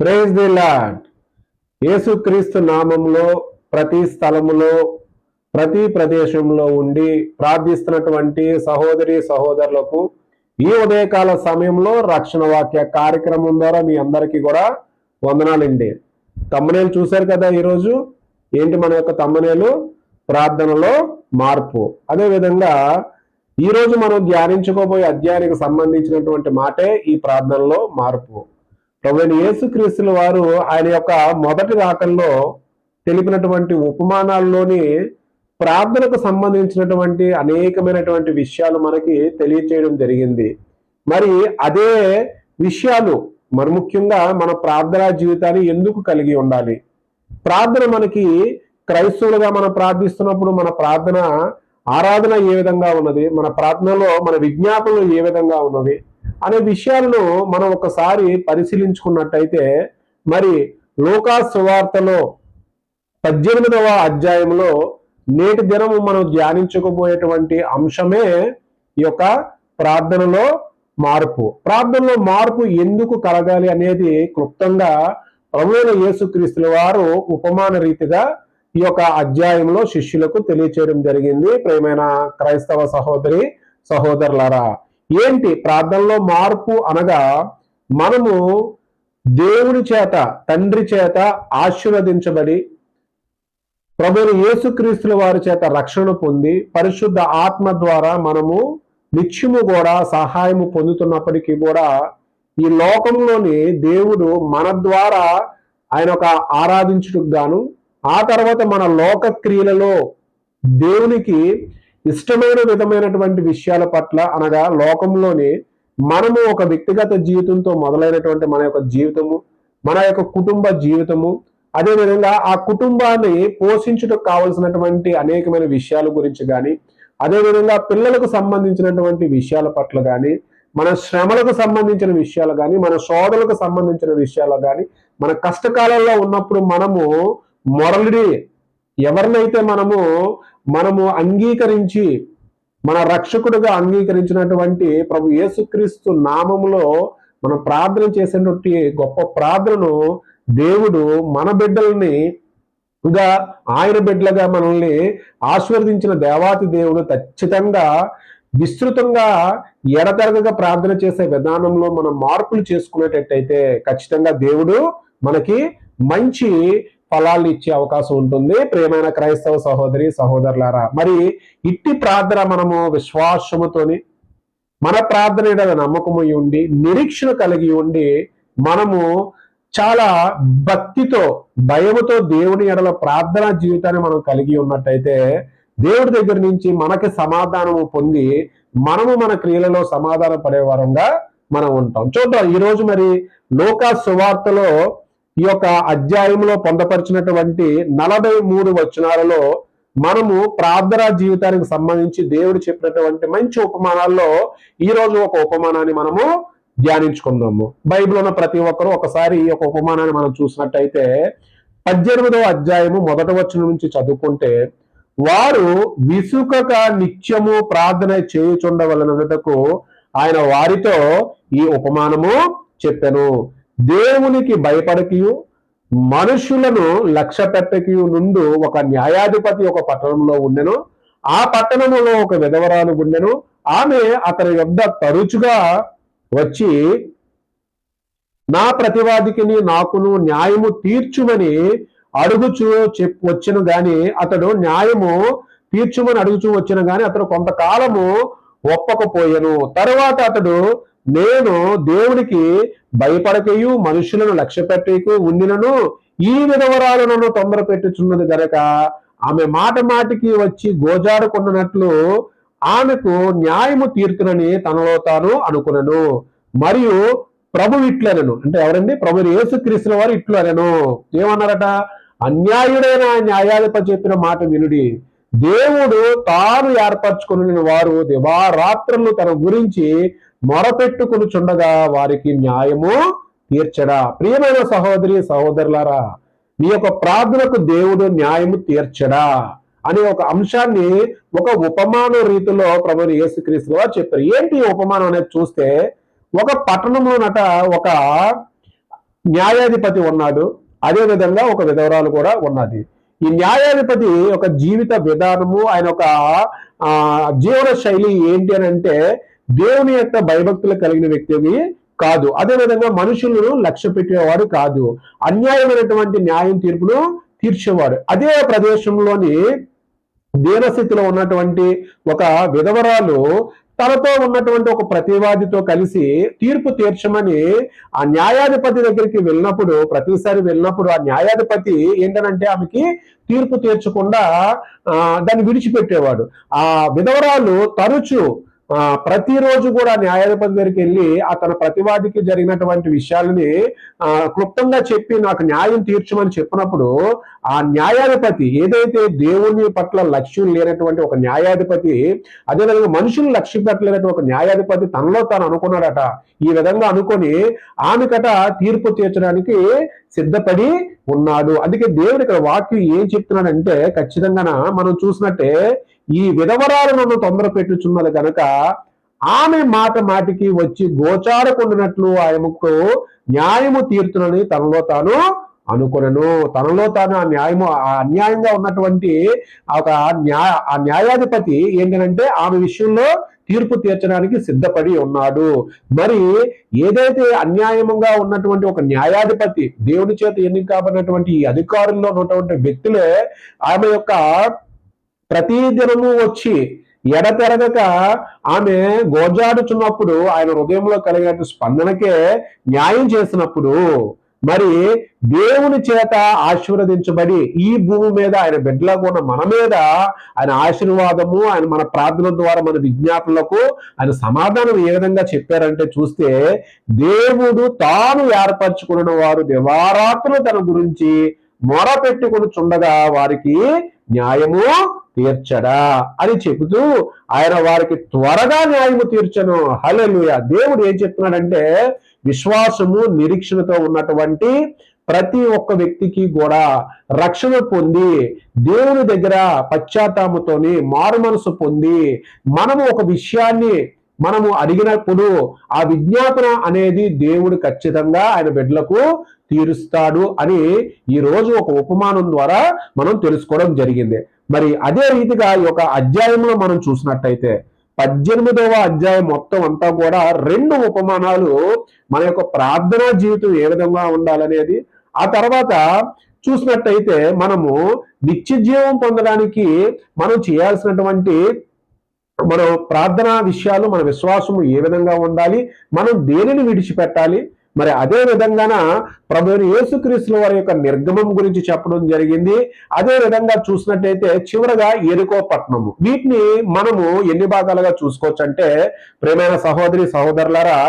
Praise the lord. యేసుక్రీస్తు నామంలో ప్రతి స్థలములో ప్రతి ప్రదేశంలో ఉండి ప్రార్థిస్తున్నటువంటి సహోదరి సహోదరులకు ఈ ఉదయకాల సమయంలో రక్షణ వాక్య కార్యక్రమం ద్వారా మీ అందరికీ కూడా వందనాలండి. తమ్మనేలు చూశారు కదా. ఈరోజు ఏంటి మన యొక్క తమ్మనేలు? ప్రార్థనలో మార్పు. అదేవిధంగా ఈరోజు మనం ధ్యానించుకోబోయే అధ్యాయానికి సంబంధించినటువంటి మాటే ఈ ప్రార్థనలో మార్పు. ప్రభువైన యేసుక్రీస్తుల వారు ఆయన యొక్క మొదటి రాకల్లో తెలిపినటువంటి ఉపమానాల్లోని ప్రార్థనకు సంబంధించినటువంటి అనేకమైనటువంటి విషయాలు మనకి తెలియచేయడం జరిగింది. మరి అదే విషయాలు మరి ముఖ్యంగా మన ప్రార్థనా జీవితాన్ని ఎందుకు కలిగి ఉండాలి, ప్రార్థన మనకి క్రైస్తవులుగా మనం ప్రార్థిస్తున్నప్పుడు మన ప్రార్థన ఆరాధన ఏ విధంగా ఉన్నది, మన ప్రార్థనలో మన విజ్ఞాపనలు ఏ విధంగా ఉన్నవి అనే విషయాలను మనం ఒకసారి పరిశీలించుకున్నట్టయితే, మరి లూకా సువార్తలో 18వ అధ్యాయంలో నేటి దినము మనం ధ్యానించుకోబోయేటువంటి అంశమే ఈ యొక్క ప్రార్థనలో మార్పు. ప్రార్థనలో మార్పు ఎందుకు కలగాలి అనేది క్లుప్తంగా ప్రభువైన యేసుక్రీస్తుల వారు ఉపమాన రీతిగా ఈ యొక్క అధ్యాయంలో శిష్యులకు తెలియచేయడం జరిగింది. ప్రియమైన క్రైస్తవ సహోదరి సహోదరులారా, ఏంటి ప్రార్థనలో మార్పు అనగా, మనము దేవుని చేత తండ్రి చేత ఆశీర్వదించబడి ప్రభువైన యేసుక్రీస్తుల వారి చేత రక్షణ పొంది పరిశుద్ధ ఆత్మ ద్వారా మనము నిత్యము కూడా సహాయము పొందుతున్నప్పటికీ కూడా ఈ లోకంలోని దేవుడు మన ద్వారా ఆయన ఒక ఆరాధించుటకు గాను, ఆ తర్వాత మన లోక క్రియలలో దేవునికి ఇష్టమైన విధమైనటువంటి విషయాల పట్ల అనగా లోకంలోని మనము ఒక వ్యక్తిగత జీవితంతో మొదలైనటువంటి మన యొక్క జీవితము, మన యొక్క కుటుంబ జీవితము, అదేవిధంగా ఆ కుటుంబాన్ని పోషించుటకు కావలసినటువంటి అనేకమైన విషయాల గురించి కానీ, అదేవిధంగా పిల్లలకు సంబంధించినటువంటి విషయాల పట్ల కానీ, మన శ్రమలకు సంబంధించిన విషయాలు కానీ, మన సోదరులకు సంబంధించిన విషయాలు కానీ, మన కష్టకాలంలో ఉన్నప్పుడు మనము మొరలిడి ఎవరినైతే మనము అంగీకరించి మన రక్షకుడుగా అంగీకరించినటువంటి ప్రభు యేసుక్రీస్తు నామములో మనం ప్రార్థన చేసేటువంటి గొప్ప ప్రార్థనను దేవుడు మన బిడ్డల్ని ఆయన బిడ్డలుగా మనల్ని ఆశీర్వదించిన దేవాతి దేవుడు ఖచ్చితంగా విస్తృతంగా ఎడతెగక ప్రార్థన చేసే విధానంలో మనం మార్పులు చేసుకునేటట్టయితే ఖచ్చితంగా దేవుడు మనకి మంచి ఫలాలు ఇచ్చే అవకాశం ఉంటుంది. ప్రియమైన క్రైస్తవ సహోదరి సహోదరులారా, మరి ఇట్టి ప్రార్థన మనము విశ్వాసముతోని మన ప్రార్థన ఎడల నమ్మకము ఉండి నిరీక్షణ కలిగి ఉండి మనము చాలా భక్తితో భయముతో దేవుని ఎడల ప్రార్థనా జీవితాన్ని మనం కలిగి ఉన్నట్టయితే దేవుడి దగ్గర నుంచి మనకి సమాధానము పొంది మనము మన క్రియలలో సమాధాన పడే వారంగా మనం ఉంటాం. చూద్దాం ఈరోజు మరి లూకా సువార్తలో ఈ యొక్క అధ్యాయంలో పొందపరిచినటువంటి 43 వచనాలలో మనము ప్రార్థనా జీవితానికి సంబంధించి దేవుడు చెప్పినటువంటి మంచి ఉపమానాల్లో ఈ రోజు ఒక ఉపమానాన్ని మనము ధ్యానించుకుందాము. బైబిల్ ఉన్న ప్రతి ఒక్కరూ ఒకసారి ఈ యొక్క ఉపమానాన్ని మనం చూసినట్టయితే 18వ అధ్యాయము 1వ వచనం నుంచి చదువుకుంటే, వారు విసుకక నిత్యము ప్రార్థన చేయుచుండవలనకు ఆయన వారితో ఈ ఉపమానము చెప్పెను. దేవునికి భయపడకియు మనుషులను లక్ష్య పెట్టకియు నుండు ఒక న్యాయాధిపతి ఒక పట్టణంలో ఉండెను. ఆ పట్టణంలో ఒక విధవరాలు ఉండెను. ఆమె అతని యొద్ద తరచుగా వచ్చి నా ప్రతివాదికి నాకును న్యాయము తీర్చుమని అడుగుచూ వచ్చును గాని అతడు న్యాయము తీర్చుమని అడుగుచూ వచ్చును గాని అతడు కొంతకాలము ఒప్పకపోయెను. తరువాత అతడు, నేను దేవునికి భయపడకయు మనుషులను లక్ష్య పెట్టకు ఉండినను ఈ విధవరాలు నన్ను తొందర పెట్టుచున్నది గనక ఆమె మాట మాటికి వచ్చి గోజాడుకున్నట్లు ఆమెకు న్యాయము తీర్చునని తనలో తాను అనుకునను. మరియు ప్రభు ఇట్లనను, అంటే ఎవరండి? ప్రభు యేసుక్రీస్తుల వారు ఇట్లు అనను. ఏమన్నారట? అన్యాయుడైన న్యాయాధిపతి చెప్పిన మాట వినుడి. దేవుడు తాను ఏర్పరచుకుని వారు దివారాత్రులు తన గురించి మొరపెట్టుకునిచుండగా వారికి న్యాయము తీర్చడా. ప్రియమైన సహోదరి సహోదరులారా, మీ యొక్క ప్రార్థనకు దేవుడు న్యాయము తీర్చడా అనే ఒక అంశాన్ని ఒక ఉపమాన రీతిలో ప్రభువు యేసుక్రీస్తు వారు చెప్పారు. ఏంటి ఉపమానం అనేది చూస్తే, ఒక పట్టణంలోనట ఒక న్యాయాధిపతి ఉన్నాడు, అదే విధంగా ఒక విధవరాలు కూడా ఉన్నది. ఈ న్యాయాధిపతి ఒక జీవిత విధానము, ఆయన ఒక జీవన శైలి ఏంటి అని అంటే దేవుని యొక్క భయభక్తులు కలిగిన వ్యక్తి కాదు. అదేవిధంగా మనుషులను లక్ష్య పెట్టేవాడు కాదు. అన్యాయమైనటువంటి న్యాయం తీర్పును తీర్చేవాడు. అదే ప్రదేశంలోని దీనస్థితిలో ఉన్నటువంటి ఒక విధవరాలు తనతో ఉన్నటువంటి ఒక ప్రతివాదితో కలిసి తీర్పు తీర్చమని ఆ న్యాయాధిపతి దగ్గరికి వెళ్ళినప్పుడు, ప్రతిసారి వెళ్ళినప్పుడు ఆ న్యాయాధిపతి ఏంటనంటే ఆమెకి తీర్పు తీర్చకుండా దాన్ని విడిచిపెట్టేవాడు. ఆ విధవరాలు తరచు ప్రతిరోజు కూడా న్యాయాధిపతి దగ్గరికి వెళ్ళి తన ప్రతివాదికి జరిగినటువంటి విషయాలని క్లుప్తంగా చెప్పి నాకు న్యాయం తీర్చమని చెప్పినప్పుడు ఆ న్యాయాధిపతి ఏదైతే దేవుని పట్ల లక్ష్యం లేనటువంటి ఒక న్యాయాధిపతి, అదేవిధంగా మనుషులు లక్ష్యం పెట్టలేనటువంటి ఒక న్యాయాధిపతి తనలో తాను అనుకున్నాడట. ఈ విధంగా అనుకొని ఆమెకట తీర్పు తీర్చడానికి సిద్ధపడి ఉన్నాడు. అందుకే దేవుడు ఇక్కడ వాక్యం ఏం చెప్తున్నాడంటే, ఖచ్చితంగా మనం చూసినట్టే ఈ విధవరాలు నన్ను తొందర పెట్టుచున్నది కనుక ఆమె మాట మాటికి వచ్చి గోచారకుండినట్లు ఆయనకు న్యాయము తీర్చునని తనలో తాను అనుకునను. తనలో తాను అన్యాయంగా ఉన్నటువంటి ఆ న్యాయాధిపతి ఏంటంటే ఆమె విషయంలో తీర్పు తీర్చడానికి సిద్ధపడి ఉన్నాడు. మరి ఏదైతే అన్యాయంగా ఉన్నటువంటి ఒక న్యాయాధిపతి, దేవుని చేత ఎన్నిక కాబడినటువంటి ఈ అధికారుల్లో ఉన్నటువంటి వ్యక్తులే ఆమె యొక్క ప్రతిదినము వచ్చి ఎడతెరగక ఆమె గోజాడుచున్నప్పుడు ఆయన హృదయంలో కలిగిన స్పందనకే న్యాయం చేసినప్పుడు, మరి దేవుని చేత ఆశీర్వదించబడి ఈ భూమి మీద ఆయన బిడ్డలకు ఉన్న మన మీద ఆయన ఆశీర్వాదము, ఆయన మన ప్రార్థన ద్వారా మన విజ్ఞాపనలకు ఆయన సమాధానం ఏ విధంగా చెప్పారంటే చూస్తే, దేవుడు తాను ఏర్పరచుకున్న వారు దివారాత్రులు తన గురించి మొర పెట్టుకుని చుండగా వారికి న్యాయము తీర్చడా అని చెబుతూ ఆయన వారికి త్వరగా న్యాయము తీర్చను. హల్లెలూయా. దేవుడు ఏం చెప్తున్నాడంటే, విశ్వాసము నిరీక్షణతో ఉన్నటువంటి ప్రతి ఒక్క వ్యక్తికి కూడా రక్షణ పొంది దేవుని దగ్గర పశ్చాత్తాపంతోని మారు మనసు పొంది మనము ఒక విషయాన్ని మనము అడిగినప్పుడు ఆ విజ్ఞాపన అనేది దేవుడు ఖచ్చితంగా ఆయన బిడ్డలకు తీరుస్తాడు అని ఈ రోజు ఒక ఉపమానం ద్వారా మనం తెలుసుకోవడం జరిగింది. మరి అదే రీతిగా ఈ యొక్క అధ్యాయంలో మనం చూసినట్టయితే 18వ అధ్యాయం మొత్తం అంతా కూడా 2 ఉపమానాలు మన యొక్క ప్రార్థనా జీవితం ఏ విధంగా ఉండాలనేది, ఆ తర్వాత చూసినట్టయితే మనము నిత్య జీవం పొందడానికి మనం చేయాల్సినటువంటి మన ప్రార్థనా విషయాలు, మన విశ్వాసము ఏ విధంగా ఉండాలి, మనం దేనిని విడిచిపెట్టాలి, మరి అదే విధంగాన ప్రభువైన యేసుక్రీస్తుల వారి యొక్క నిర్గమం గురించి చెప్పడం జరిగింది. అదే విధంగా చూసినట్టయితే చివరగా యెరికో పట్టణము. వీటిని మనము ఎన్ని భాగాలుగా చూసుకోవచ్చు అంటే, ప్రియమైన సహోదరి సహోదరులారా,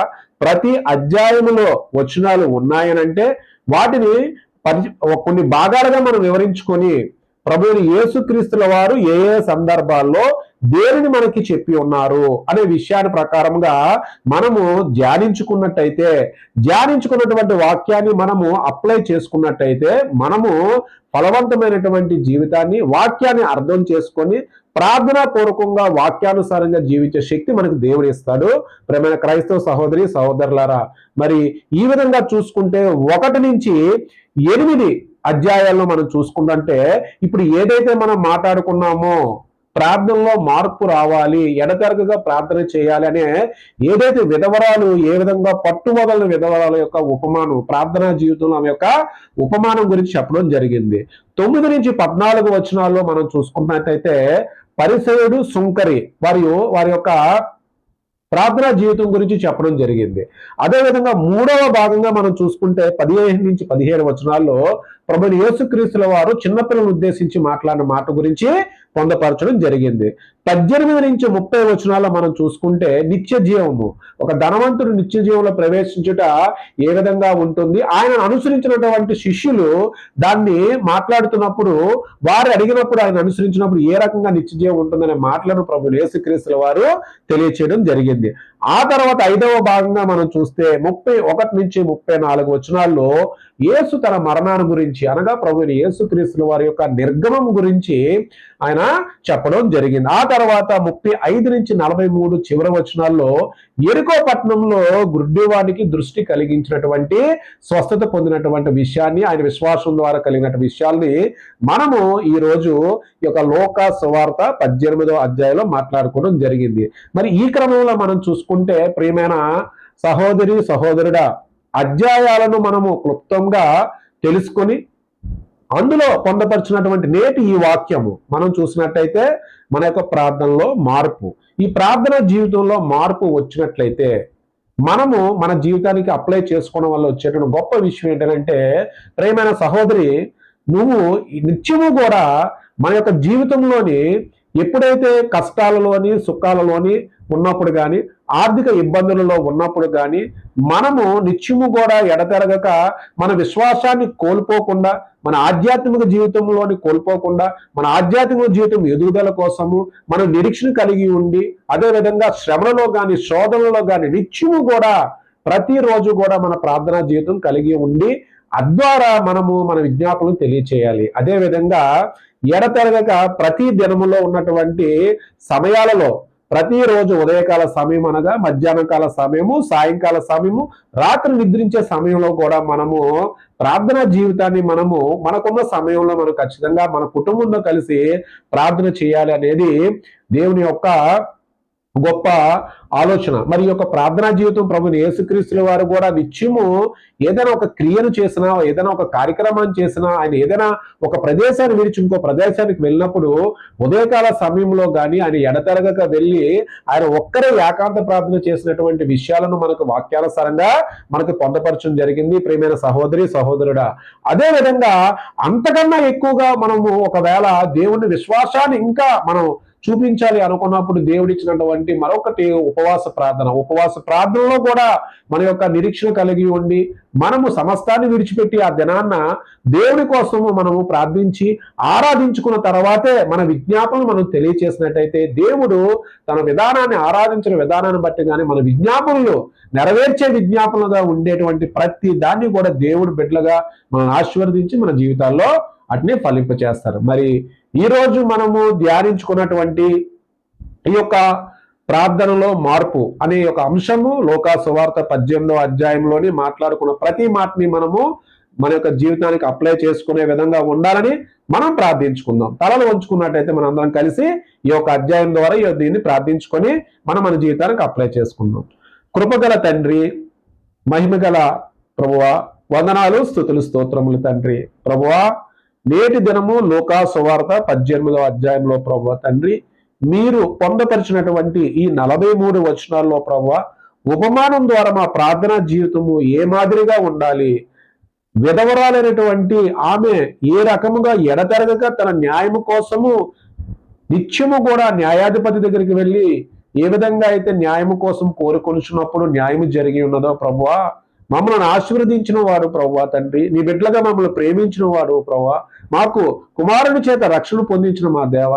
ప్రతి అధ్యాయములో వచనాలు ఉన్నాయనంటే వాటిని కొన్ని భాగాలుగా మనం వివరించుకొని ప్రభువైన యేసుక్రీస్తుల వారు ఏ ఏ సందర్భాల్లో దేనిని మనకి చెప్పి ఉన్నారు అనే విషయాన్ని ప్రకారంగా మనము ధ్యానించుకున్నటువంటి వాక్యాన్ని మనము అప్లై చేసుకున్నట్టయితే మనము ఫలవంతమైనటువంటి జీవితాన్ని, వాక్యాన్ని అర్థం చేసుకొని ప్రార్థనా పూర్వకంగా వాక్యానుసారంగా జీవించే శక్తి మనకు దేవుడు ఇస్తాడు. ప్రియమైన క్రైస్తవ సహోదరి సహోదరులారా, మరి ఈ విధంగా చూసుకుంటే 1 నుంచి 8 అధ్యాయాల్లో మనం చూసుకుంటే ఇప్పుడు ఏదైతే మనం మాట్లాడుకున్నామో ప్రార్థనలో మార్పు రావాలి, ఎడతెరగగా ప్రార్థన చేయాలి అనే ఏదైతే విధవరాలు ఏ విధంగా పట్టువదలని విధవరాల యొక్క ఉపమానం, ప్రార్థనా జీవితంలో ఆమె యొక్క ఉపమానం గురించి చెప్పడం జరిగింది. 9 నుంచి 14 వచనాల్లో మనం చూసుకున్నట్టయితే పరిసయుడు, సుంకరి వారి యొక్క ప్రార్థనా జీవితం గురించి చెప్పడం జరిగింది. అదేవిధంగా 3వ భాగంగా మనం చూసుకుంటే 15 నుంచి 17 వచనాల్లో ప్రభువైన యేసుక్రీస్తుల వారు చిన్నపిల్లలను ఉద్దేశించి మాట్లాడిన మాట గురించి పొందపరచడం జరిగింది. 18 నుంచి 30 వచనాల్లో మనం చూసుకుంటే నిత్య జీవము, ఒక ధనవంతుడు నిత్య జీవంలో ప్రవేశించుట ఏ విధంగా ఉంటుంది, ఆయన అనుసరించినటువంటి శిష్యులు దాన్ని మాట్లాడుతున్నప్పుడు వారు అడిగినప్పుడు ఆయన అనుసరించినప్పుడు ఏ రకంగా నిత్య జీవం ఉంటుందనే మాటలను ప్రభువైన యేసుక్రీస్తుల వారు తెలియచేయడం జరిగింది. ఆ తర్వాత 5వ భాగంగా మనం చూస్తే 31 నుంచి 34 వచనాల్లో యేసు తన మరణాన్ని గురించి, గురించి అనగా ప్రభువైన యేసుక్రీస్తు వారి యొక్క నిర్గమం గురించి ఆయన చెప్పడం జరిగింది. ఆ తర్వాత 35 నుంచి 43 చివరి వచనాల్లో యెరికో పట్టణంలో గుడ్డివానికి దృష్టి కలిగించినటువంటి స్వస్థత పొందినటువంటి విషయాన్ని, ఆయన విశ్వాసం ద్వారా కలిగినటువంటి విషయాల్ని మనము ఈ రోజు ఈ యొక్క లోకా సువార్త 18వ అధ్యాయంలో మాట్లాడుకోవడం జరిగింది. మరి ఈ క్రమంలో మనం చూసుకుంటే ప్రియమైన సహోదరి సహోదరుడా, అధ్యాయాలను మనము క్లుప్తంగా తెలుసుకొని అందులో పొందపరిచినటువంటి నేటి ఈ వాక్యము మనం చూసినట్లయితే మన యొక్క ప్రార్థనలో మార్పు, ఈ ప్రార్థన జీవితంలో మార్పు వచ్చినట్లయితే మనము మన జీవితానికి అప్లై చేసుకోవడం వల్ల వచ్చేటువంటి గొప్ప విషయం ఏంటంటే, ప్రియమైన సహోదరి, నువ్వు నిత్యము కూడా మన యొక్క జీవితంలోని ఎప్పుడైతే కష్టాలలోని సుఖాలలోని ఉన్నప్పుడు కానీ, ఆర్థిక ఇబ్బందులలో ఉన్నప్పుడు కానీ మనము నిత్యము కూడా ఎడతెరగక మన విశ్వాసాన్ని కోల్పోకుండా, మన ఆధ్యాత్మిక జీవితంలోని కోల్పోకుండా, మన ఆధ్యాత్మిక జీవితం ఎదుగుదల కోసము మనం నిరీక్షణ కలిగి ఉండి, అదేవిధంగా శ్రమలలో కానీ శోధనలో కానీ నిత్యము కూడా ప్రతిరోజు కూడా మన ప్రార్థనా జీవితం కలిగి ఉండి అద్వారా మనము మన విజ్ఞాపనలు తెలియచేయాలి. అదేవిధంగా ఎడతెరగక ప్రతి దినములో ఉన్నటువంటి సమయాలలో ప్రతిరోజు ఉదయకాల సమయం అనగా మధ్యాహ్నం కాల సమయము, సాయంకాల సమయము, రాత్రి నిద్రించే సమయంలో కూడా మనము ప్రార్థనా జీవితాన్ని మనము మనకున్న సమయంలో మనం ఖచ్చితంగా మన కుటుంబంతో కలిసి ప్రార్థన చేయాలి అనేది దేవుని యొక్క గొప్ప ఆలోచన. మరి యొక్క ప్రార్థనా జీవితం ప్రభుని యేసుక్రీస్తుల వారు కూడా నిత్యము ఏదైనా ఒక క్రియను చేసినా, ఏదైనా ఒక కార్యక్రమాన్ని చేసినా, ఆయన ఏదైనా ఒక ప్రదేశాన్ని విడిచి ఇంకో ప్రదేశానికి వెళ్ళినప్పుడు ఉదయకాల సమయంలో కానీ ఆయన ఎడతెరగక వెళ్ళి ఆయన ఒక్కరే ఏకాంత ప్రార్థన చేసినటువంటి విషయాలను మనకు వాక్యానుసారంగా మనకు పొందపరచడం జరిగింది. ప్రియమైన సహోదరి సహోదరుడా, అదే విధంగా అంతకన్నా ఎక్కువగా మనము ఒకవేళ దేవుని విశ్వాసాన్ని ఇంకా మనం చూపించాలి అనుకున్నప్పుడు దేవుడిచ్చినటువంటి మరొకటి ఉపవాస ప్రార్థన. ఉపవాస ప్రార్థనలో కూడా మన యొక్క నిరీక్షణ కలిగి ఉండి మనము సమస్తాన్ని విడిచిపెట్టి ఆ దినాన్న దేవుని కోసము మనము ప్రార్థించి ఆరాధించుకున్న తర్వాతే మన విజ్ఞాపనలు మనం తెలియచేసినట్టయితే దేవుడు తన విధానాన్ని, ఆరాధించిన విధానాన్ని బట్టి కానీ మన విజ్ఞాపనలు నెరవేర్చే విజ్ఞాపనలుగా ఉండేటువంటి ప్రతి దాన్ని కూడా దేవుడు బిడ్డలుగా మనం ఆశీర్వదించి మన జీవితాల్లో అట్నే ఫలింపచేస్తారు. మరి ఈ రోజు మనము ధ్యానించుకున్నటువంటి ఈ యొక్క ప్రార్థనలో మార్పు అనే ఒక అంశము లోకా సువార్త 18వ అధ్యాయంలోని మాట్లాడుకున్న ప్రతి మాటని మనము మన యొక్క జీవితానికి అప్లై చేసుకునే విధంగా ఉండాలని మనం ప్రార్థించుకుందాం. తలలు వంచుకున్నట్టయితే మనం అందరం కలిసి ఈ యొక్క అధ్యాయం ద్వారా దీన్ని ప్రార్థించుకొని మనం మన జీవితానికి అప్లై చేసుకుందాం. కృపగల తండ్రి, మహిమగల ప్రభువా, వందనాలు, స్తుతులు, స్తోత్రములు తండ్రి. ప్రభువా, నేటి దినము లోకా సువార్త 18వ అధ్యాయంలో ప్రభువా తండ్రి, మీరు పొందపరిచినటువంటి ఈ 43 వచనాల్లో ప్రభువా ఉపమానం ద్వారా మా ప్రార్థనా జీవితము ఏ మాదిరిగా ఉండాలి, విధవరాలైనటువంటి ఆమె ఏ రకముగా ఎడతెరగక తన న్యాయము కోసము నిత్యము కూడా న్యాయాధిపతి దగ్గరికి వెళ్ళి ఏ విధంగా అయితే న్యాయము కోసం కోరుకొనిచున్నప్పుడు న్యాయము జరిగి ఉన్నదో ప్రభువా, మమ్మల్ని ఆశీర్వదించిన వాడు ప్రభువా తండ్రి, నీ బిడ్డలుగా మమ్మల్ని ప్రేమించిన వాడు ప్రభువా, మాకు కుమారుని చేత రక్షణ పొందించిన మా దేవ,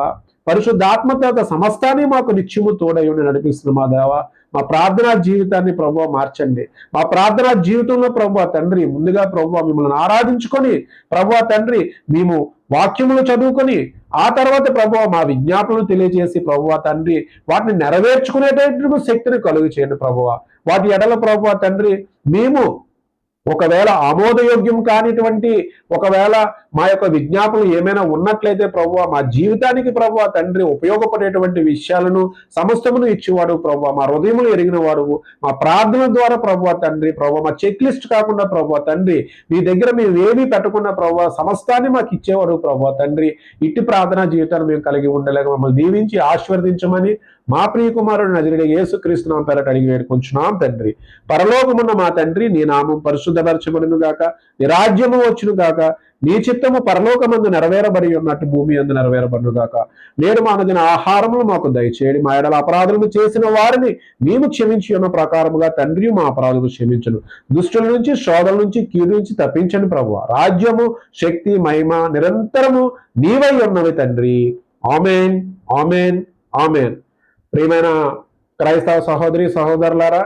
పరిశుద్ధాత్మ చేత సమస్తాన్ని మాకు నిత్యము తోడై ఉండి నడిపిస్తున్న మా దేవ, మా ప్రార్థనా జీవితాన్ని ప్రభువా మార్చండి. మా ప్రార్థనా జీవితంలో ప్రభువా తండ్రి ముందుగా ప్రభువా మిమ్మల్ని ఆరాధించుకొని ప్రభువా తండ్రి మేము వాక్యములు చదువుకొని ఆ తర్వాత ప్రభువా మా విజ్ఞాపనలు తెలియజేసి ప్రభువా తండ్రి వాటిని నెరవేర్చుకునేటటువంటి శక్తిని కలుగు చేయండి ప్రభువా. వాటి ఎడల ప్రభువా తండ్రి మేము ఒకవేళ ఆమోదయోగ్యం కానిటువంటి ఒకవేళ మా యొక్క విజ్ఞాపనలు ఏమైనా ఉన్నట్లయితే ప్రభువా మా జీవితానికి ప్రభువా తండ్రి ఉపయోగపడేటువంటి విషయాలను సమస్తమును ఇచ్చేవాడు ప్రభువా, మా హృదయములు ఎరిగిన వాడు, మా ప్రార్థన ద్వారా ప్రభువా తండ్రి ప్రభువా మా చెక్ లిస్ట్ కాకుండా ప్రభువా తండ్రి మీ దగ్గర మేము ఏమీ పెట్టకుండా ప్రభువా సమస్తాన్ని మాకు ఇచ్చేవాడు ప్రభువా తండ్రి. ఇట్టి ప్రార్థనా జీవితాన్ని మేము కలిగి ఉండలేక మమ్మల్ని దీవించి ఆశీర్వదించమని మా ప్రియ కుమారుడు నజరేయుడైన యేసుక్రీస్తు నామమున పేరట అడిగి వేడుకొంచున్నాం తండ్రి. పరలోకమున్న మా తండ్రి, నీ నామం పరిశుద్ధపరచబడును గాక, నీ రాజ్యము వచ్చును గాక, నీ చిత్తము పరలోకమందు నెరవేరబడి ఉన్నట్టు భూమి అందు నెరవేరబడును గాక. నేడు మా అనుదిన ఆహారములు మాకు దయచేయండి, మా ఎడల అపరాధములు చేసిన వారిని మేము క్షమించి ఉన్న ప్రకారముగా తండ్రి మా అపరాధములు క్షమించును. దుష్టుల నుంచి, శోధల నుంచి, కీడు నుంచి తప్పించండి ప్రభువా. రాజ్యము, శక్తి, మహిమ నిరంతరము నీవై ఉన్నవి తండ్రి. ఆమేన్, ఆమేన్, ఆమేన్. ప్రియమైన క్రైస్తవ సహోదరి సహోదరులారా,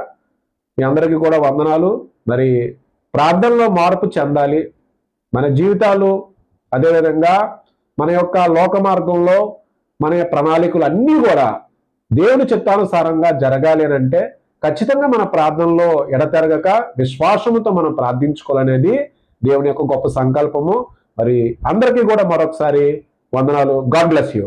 మీ అందరికీ కూడా వందనాలు. మరి ప్రార్థనలో మార్పు చెందాలి, మన జీవితాలు, అదేవిధంగా మన యొక్క లోక మార్గంలో మన ప్రణాళికలు అన్నీ కూడా దేవుని చిత్తానుసారంగా జరగాలి అని అంటే ఖచ్చితంగా మన ప్రార్థనలో ఎడతెరగక విశ్వాసముతో మనం ప్రార్థించుకోవాలనేది దేవుని యొక్క గొప్ప సంకల్పము. మరి అందరికీ కూడా మరొకసారి వందనాలు. God bless you.